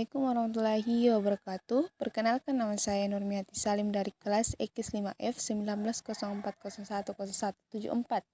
Assalamualaikum warahmatullahi wabarakatuh. Perkenalkan, nama saya Nurmiati Salim dari kelas X5F 1904010174.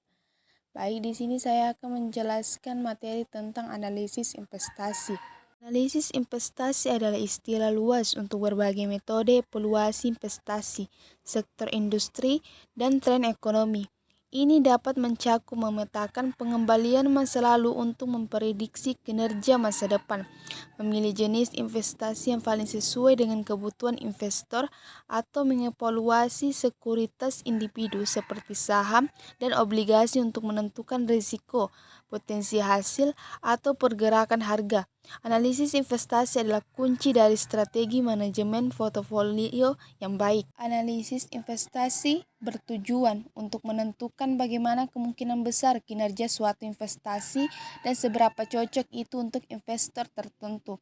Baik, di sini saya akan menjelaskan materi tentang analisis investasi. Analisis investasi adalah istilah luas untuk berbagai metode evaluasi investasi, sektor industri, dan tren ekonomi. Ini dapat mencakup memetakan pengembalian masa lalu untuk memprediksi kinerja masa depan, memilih jenis investasi yang paling sesuai dengan kebutuhan investor, atau mengevaluasi sekuritas individu seperti saham dan obligasi untuk menentukan risiko, potensi hasil, atau pergerakan harga. Analisis investasi adalah kunci dari strategi manajemen portofolio yang baik. Analisis investasi bertujuan untuk menentukan bagaimana kemungkinan besar kinerja suatu investasi dan seberapa cocok itu untuk investor tertentu.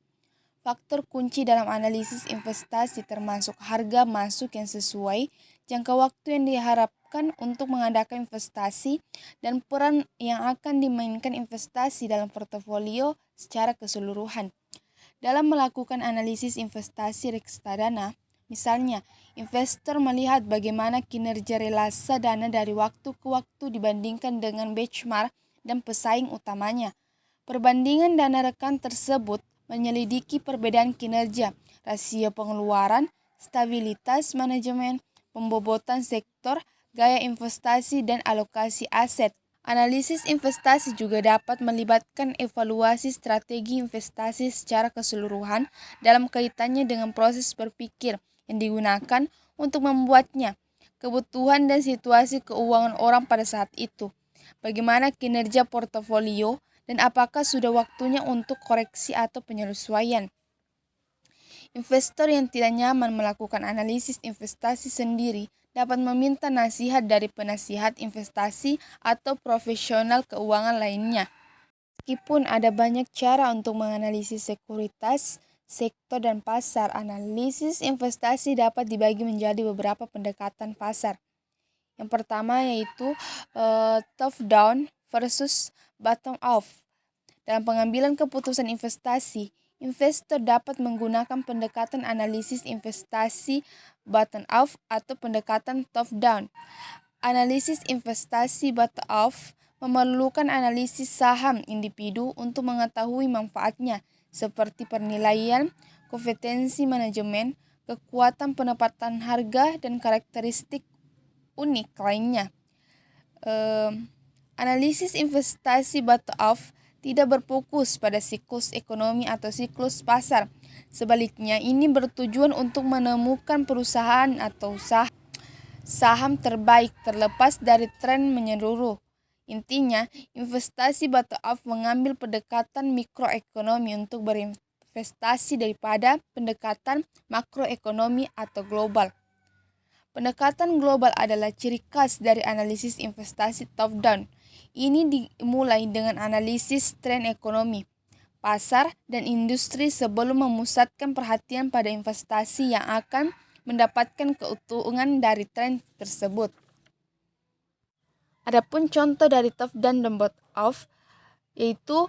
Faktor kunci dalam analisis investasi termasuk harga masuk yang sesuai, jangka waktu yang diharapkan untuk mengadakan investasi, dan peran yang akan dimainkan investasi dalam portofolio secara keseluruhan. Dalam melakukan analisis investasi reksadana, misalnya, investor melihat bagaimana kinerja relasa dana dari waktu ke waktu dibandingkan dengan benchmark dan pesaing utamanya. Perbandingan dana rekan tersebut menyelidiki perbedaan kinerja, rasio pengeluaran, stabilitas manajemen, pembobotan sektor, gaya investasi, dan alokasi aset. Analisis investasi juga dapat melibatkan evaluasi strategi investasi secara keseluruhan dalam kaitannya dengan proses berpikir yang digunakan untuk membuatnya, kebutuhan dan situasi keuangan orang pada saat itu, bagaimana kinerja portofolio, dan apakah sudah waktunya untuk koreksi atau penyesuaian. Investor yang tidak nyaman melakukan analisis investasi sendiri dapat meminta nasihat dari penasihat investasi atau profesional keuangan lainnya. Meskipun ada banyak cara untuk menganalisis sekuritas, sektor, dan pasar, analisis investasi dapat dibagi menjadi beberapa pendekatan pasar. Yang pertama yaitu top-down versus bottom-up. Dalam pengambilan keputusan investasi, investor dapat menggunakan pendekatan analisis investasi bottom-up atau pendekatan top-down. Analisis investasi bottom-up memerlukan analisis saham individu untuk mengetahui manfaatnya, seperti penilaian, kompetensi manajemen, kekuatan penempatan harga, dan karakteristik unik lainnya. Analisis investasi bottom-up tidak berfokus pada siklus ekonomi atau siklus pasar. Sebaliknya, ini bertujuan untuk menemukan perusahaan atau saham terbaik terlepas dari tren menyeluruh. Intinya, investasi bottom-up mengambil pendekatan mikroekonomi untuk berinvestasi daripada pendekatan makroekonomi atau global. Pendekatan global adalah ciri khas dari analisis investasi top-down. Ini dimulai dengan analisis tren ekonomi, pasar, dan industri sebelum memusatkan perhatian pada investasi yang akan mendapatkan keuntungan dari tren tersebut. Adapun contoh dari top-down dan bottom-up yaitu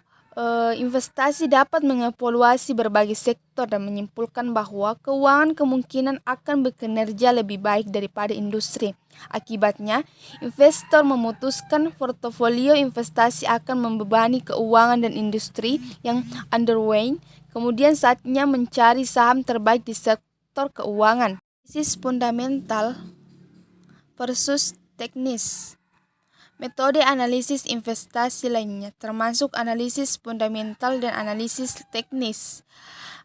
investasi dapat mengevaluasi berbagai sektor dan menyimpulkan bahwa keuangan kemungkinan akan bekinerja lebih baik daripada industri. Akibatnya, investor memutuskan portofolio investasi akan membebani keuangan dan industri yang underweight. Kemudian saatnya mencari saham terbaik di sektor keuangan. Analisis fundamental versus teknis. Metode analisis investasi lainnya termasuk analisis fundamental dan analisis teknis.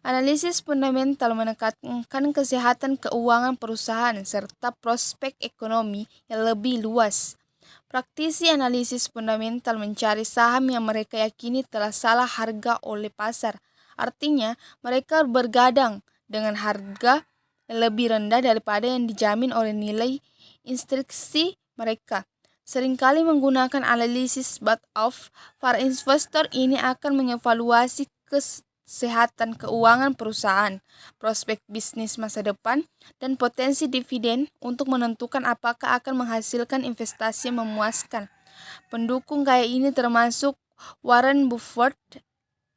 Analisis fundamental menekankan kesehatan keuangan perusahaan serta prospek ekonomi yang lebih luas. Praktisi analisis fundamental mencari saham yang mereka yakini telah salah harga oleh pasar. Artinya, mereka bergadang dengan harga yang lebih rendah daripada yang dijamin oleh nilai instruksi mereka. Seringkali menggunakan analisis bottom-up, para investor ini akan mengevaluasi kesehatan keuangan perusahaan, prospek bisnis masa depan, dan potensi dividen untuk menentukan apakah akan menghasilkan investasi yang memuaskan. Pendukung gaya ini termasuk Warren Buffett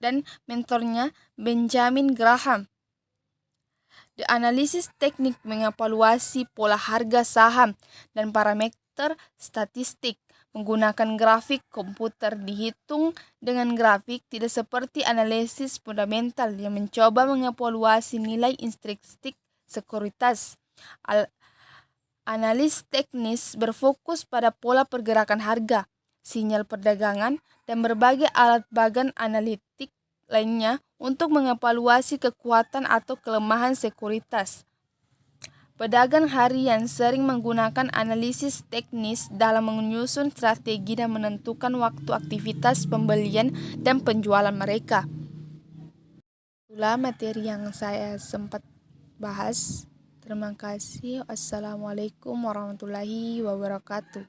dan mentornya Benjamin Graham. The analisis teknik mengevaluasi pola harga saham dan parameter statistik menggunakan grafik komputer. Dihitung dengan grafik, tidak seperti analisis fundamental yang mencoba mengevaluasi nilai intrinsik sekuritas. Analis teknis berfokus pada pola pergerakan harga, sinyal perdagangan, dan berbagai alat bagan analitik lainnya untuk mengevaluasi kekuatan atau kelemahan sekuritas. Pedagang harian sering menggunakan analisis teknis dalam menyusun strategi dan menentukan waktu aktivitas pembelian dan penjualan mereka. Itulah materi yang saya sempat bahas. Terima kasih. Assalamualaikum warahmatullahi wabarakatuh.